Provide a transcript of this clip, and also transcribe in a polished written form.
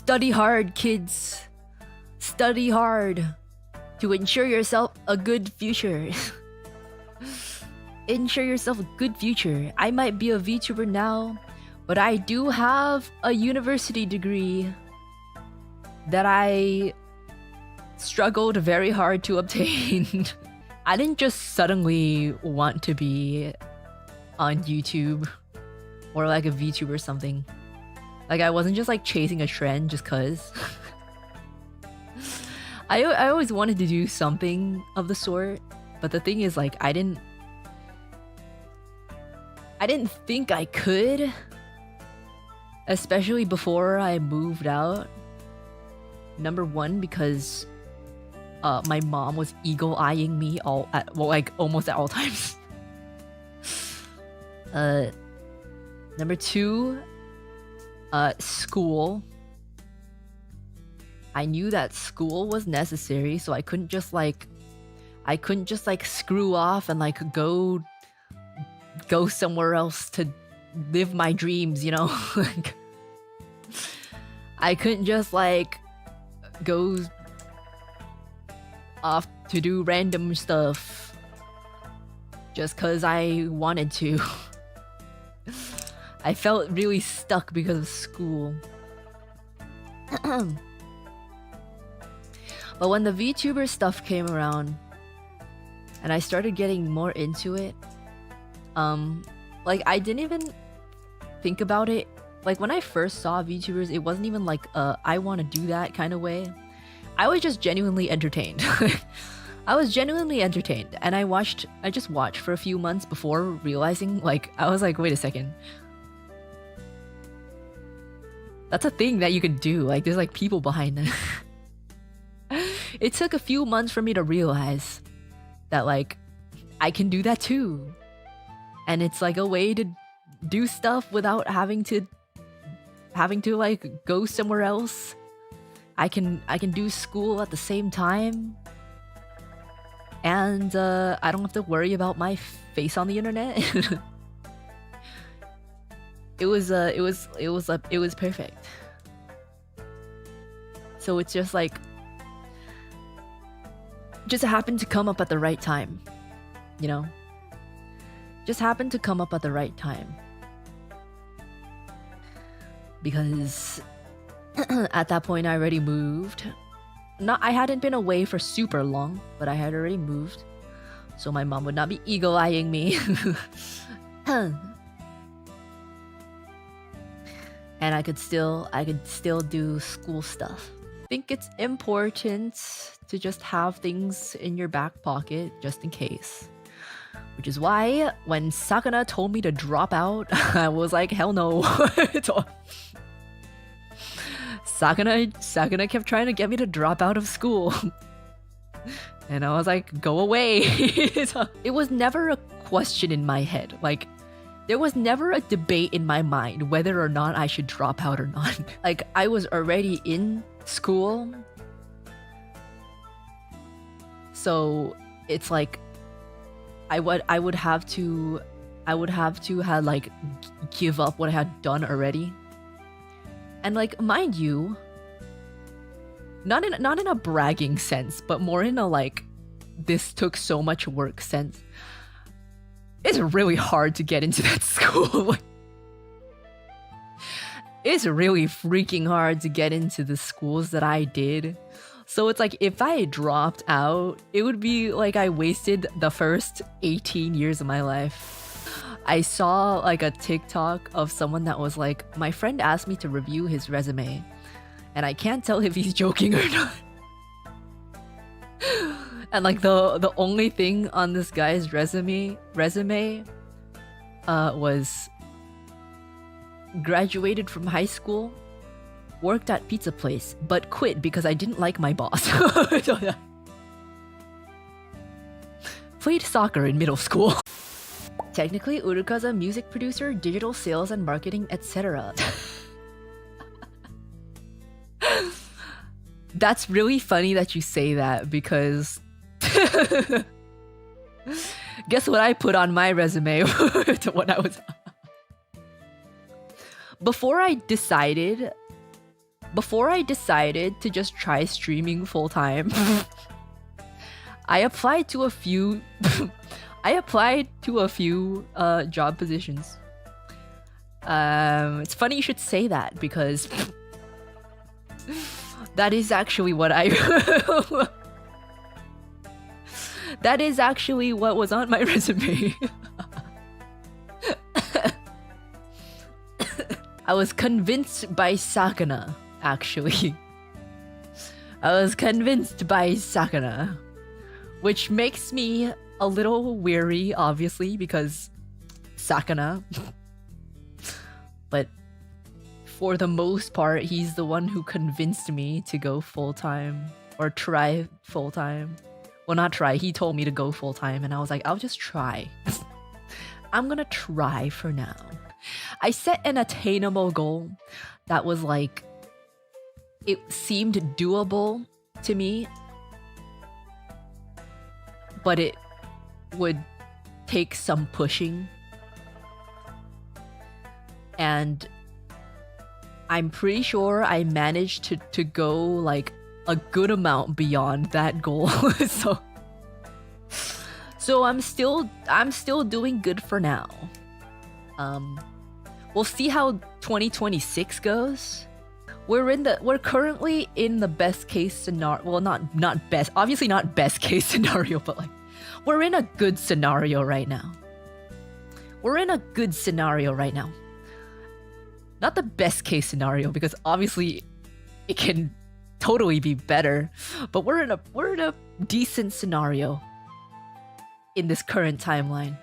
Study hard, kids. Study hard to ensure yourself a good future. Ensure yourself a good future. I might be a VTuber now, but I do have a university degree that I struggled very hard to obtain. I didn't just suddenly want to be on YouTube or like a VTuber or something. Like I wasn't just like chasing a trend just cause. I always wanted to do something of the sort, but the thing is like I didn't think I could, especially before I moved out. Number one, because my mom was eagle-eyeing me almost at all times. Number two, school. I knew that school was necessary, so I couldn't just like screw off and like go somewhere else to live my dreams, you know? Like I couldn't just like go off to do random stuff just cause I wanted to. I felt really stuck because of school. But when the VTuber stuff came around and I started getting more into it, like I didn't even think about it. Like when I first saw VTubers, it wasn't even like I want to do that kind of way. I was just genuinely entertained. I was genuinely entertained, and I just watched for a few months before realizing, like, I was like, wait a second. That's a thing that you can do. Like, there's like people behind it. It took a few months for me to realize that like I can do that too. And it's like a way to do stuff without having to like go somewhere else. I can do school at the same time. And I don't have to worry about my face on the internet. It was perfect. So it's just like just happened to come up at the right time, you know? Just happened to come up at the right time. Because at that point I already moved. I hadn't been away for super long, but I had already moved. So my mom would not be eagle-eyeing me. And I could still do school stuff. I think it's important to just have things in your back pocket just in case. Which is why when Sakana told me to drop out, I was like, hell no. Sakana kept trying to get me to drop out of school. And I was like, go away. It was never a question in my head. Like, there was never a debate in my mind whether or not I should drop out or not. Like, I was already in school. So it's like I would have to have like give up what I had done already. And like, mind you, not in a bragging sense, but more in a like, this took so much work sense. It's really hard to get into that school. It's really freaking hard to get into the schools that I did. So it's like, if I dropped out, it would be like I wasted the first 18 years of my life. I saw like a TikTok of someone that was like, my friend asked me to review his resume, and I can't tell if he's joking or not. And like the only thing on this guy's resume was graduated from high school, worked at pizza place, but quit because I didn't like my boss. Played soccer in middle school. Technically, Uruka's a music producer, digital sales and marketing, etc. That's really funny that you say that, because guess what I put on my resume to when I was before I decided before I decided to just try streaming full time, I applied to a few job positions. It's funny you should say that because that is actually what that is actually what was on my resume. I was convinced by Sakana, actually. I was convinced by Sakana, which makes me a little weary, obviously, because Sakana. But for the most part, he's the one who convinced me to go full-time or try full-time. Well, not try, he told me to go full-time and I was like, I'll just try. I'm gonna try for now. I set an attainable goal that was like, it seemed doable to me, but it would take some pushing. And I'm pretty sure I managed to go like a good amount beyond that goal. So I'm still doing good for now. We'll see how 2026 goes. We're currently in the best case scenario. Well, not best, obviously not best case scenario, but like we're in a good scenario right now. We're in a good scenario right now. Not the best case scenario because obviously it can totally be better, but we're in a decent scenario in this current timeline.